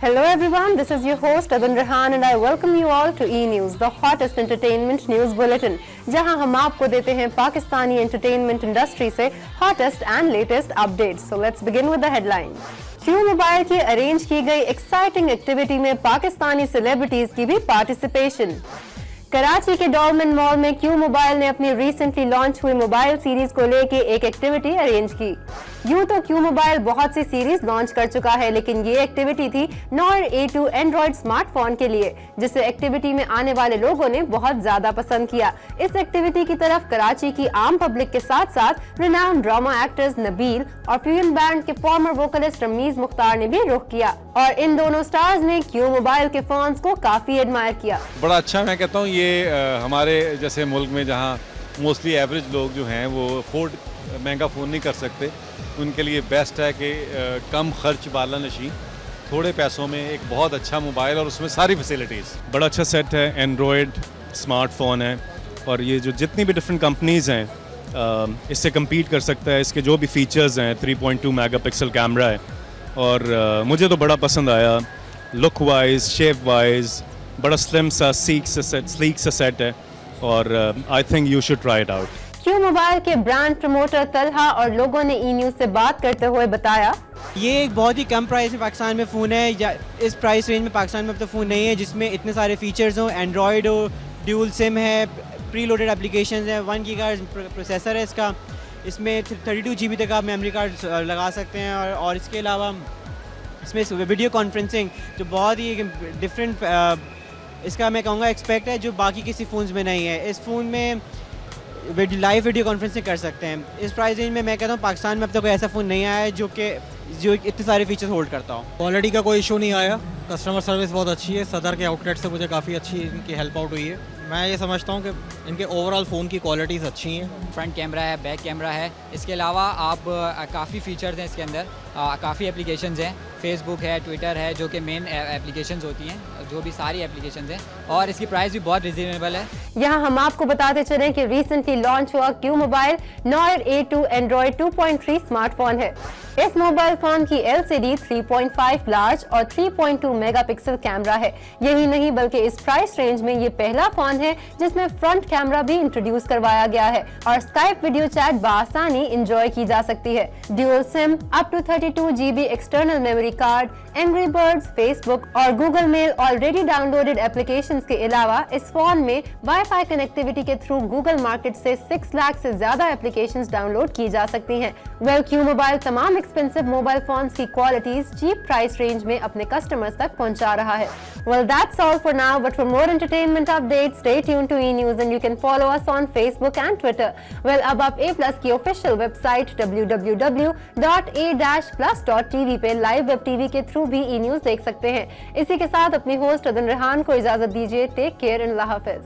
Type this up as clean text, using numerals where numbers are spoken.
Hello everyone, this is your host Adun Rehan and I welcome you all to E-News, the hottest entertainment news bulletin, जहां हम आपको देते हैं Pakistani entertainment industry से hottest and latest updates. So let's begin with the headline. Q Mobile की arrange की गई exciting activity में पाकिस्तानी सेलिब्रिटीज की भी पार्टिसिपेशन। कराची के डॉलमेन मॉल में Q Mobile ने अपनी रिसेंटली लॉन्च हुई मोबाइल सीरीज को लेके एक एक्टिविटी अरेंज की। यूं तो Q Mobile बहुत सी सीरीज लॉन्च कर चुका है, लेकिन ये एक्टिविटी थी Noir A2 एंड्रॉइड स्मार्टफोन के लिए, जिसे एक्टिविटी में आने वाले लोगों ने बहुत ज्यादा पसंद किया। इस एक्टिविटी की तरफ कराची की आम पब्लिक के साथ साथ रिनाउंड ड्रामा एक्टर्स नबील और फ्यूजन बैंड के फॉर्मर वोकलिस्ट रमीज मुख्तार ने भी रुख किया और इन दोनों स्टार्स ने Q Mobile के फैंस को काफी एडमायर किया। बड़ा अच्छा, मैं कहता हूँ ये हमारे जैसे मुल्क में जहाँ मोस्टली एवरेज लोग जो हैं वो अफोर्ड महंगा फ़ोन नहीं कर सकते, उनके लिए बेस्ट है कि कम खर्च वाला नशीन थोड़े पैसों में एक बहुत अच्छा मोबाइल और उसमें सारी फैसिलिटीज़। बड़ा अच्छा सेट है, एंड्रॉयड स्मार्टफोन है और ये जो जितनी भी डिफरेंट कंपनीज़ हैं इससे कम्पीट कर सकता है। इसके जो भी फीचर्स हैं 3.2 मेगापिक्सल कैमरा है और मुझे तो बड़ा पसंद आया। लुक वाइज, शेप वाइज बड़ा स्लिम सा स्लीक सा सेट है और I think you should try it out. Q Mobile के ब्रांड प्रमोटर तलहा और लोगों ने E-News से बात करते हुए बताया, ये एक बहुत ही कम प्राइस में पाकिस्तान में फ़ोन है, या इस प्राइस रेंज में पाकिस्तान में अब तो फ़ोन नहीं है जिसमें इतने सारे फीचर्स हों। एंड्रॉयड हो, ड्यूल सिम है, प्री लोडेड एप्लीकेशन है, 1 गीगाहर्ट्ज़ प्रोसेसर है इसका, इसमें 32 GB तक आप मेमोरी कार्ड लगा सकते हैं और इसके अलावा इसमें वीडियो कॉन्फ्रेंसिंग जो बहुत ही डिफरेंट इसका मैं कहूँगा एक्सपेक्ट है जो बाकी किसी फ़ोन्स में नहीं है। इस फ़ोन में लाइव वीडियो कॉन्फ्रेंसिंग कर सकते हैं। इस प्राइस रेंज में मैं कहता हूँ पाकिस्तान में अब तक कोई ऐसा फ़ोन नहीं आया है जो इतने सारे फीचर्स होल्ड करता हो। क्वालिटी का कोई इशू नहीं आया, कस्टमर सर्विस बहुत अच्छी है। सदर के आउटलेट से मुझे काफ़ी अच्छी इनकी हेल्प आउट हुई है। मैं ये समझता हूँ कि इनके ओवरऑल फ़ोन की क्वालिटीज़ अच्छी हैं। फ्रंट कैमरा है, बैक कैमरा है, इसके अलावा आप काफ़ी फीचर्स हैं इसके अंदर, काफ़ी एप्लीकेशंस हैं, फेसबुक है, ट्विटर है, जो कि मेन एप्लीकेशंस होती हैं, जो भी सारी एप्लीकेशंस हैं, और इसकी प्राइस भी बहुत रिजनेबल है। यहाँ हम आपको बताते चलें कि रिसेंटली लॉन्च हुआ Q Mobile Noir A2 Android 2.3 smartphone है। इस मोबाइल फोन की LCD 3.5 लार्ज और 3.2 मेगापिक्सल कैमरा है। यही नहीं बल्कि इस प्राइस रेंज में ये पहला फोन है जिसमें फ्रंट कैमरा भी इंट्रोड्यूस करवाया गया है और स्काइप वीडियो चैट बआसानी एंजॉय की जा सकती है। Dual SIM, up to 32 GB external memory card, Angry Birds, Facebook और Google mail already downloaded applications के अलावा इस फोन में वाईफाई कनेक्टिविटी के थ्रू गूगल मार्केट से 6 लाख से ज्यादा एप्लीकेशंस डाउनलोड की जा सकती हैं। Q Mobile तमाम एक्सपेंसिव मोबाइल फोन्स की क्वालिटीज चीप प्राइस रेंज में अपने कस्टमर्स तक पहुंचा रहा है। Well, that's all for now, but for more entertainment updates, stay tuned to E-News and you can follow us on Facebook and Twitter. Well, अब आप A+ की ऑफिशियल वेबसाइट www.a-plus.tv पे लाइव वेब टीवी के through भी E-News देख सकते हैं। इसी के साथ अपनी होस्ट अदन रेहान को इजाजत दीजिए। टेक केयर एंड अल्लाह हाफिज।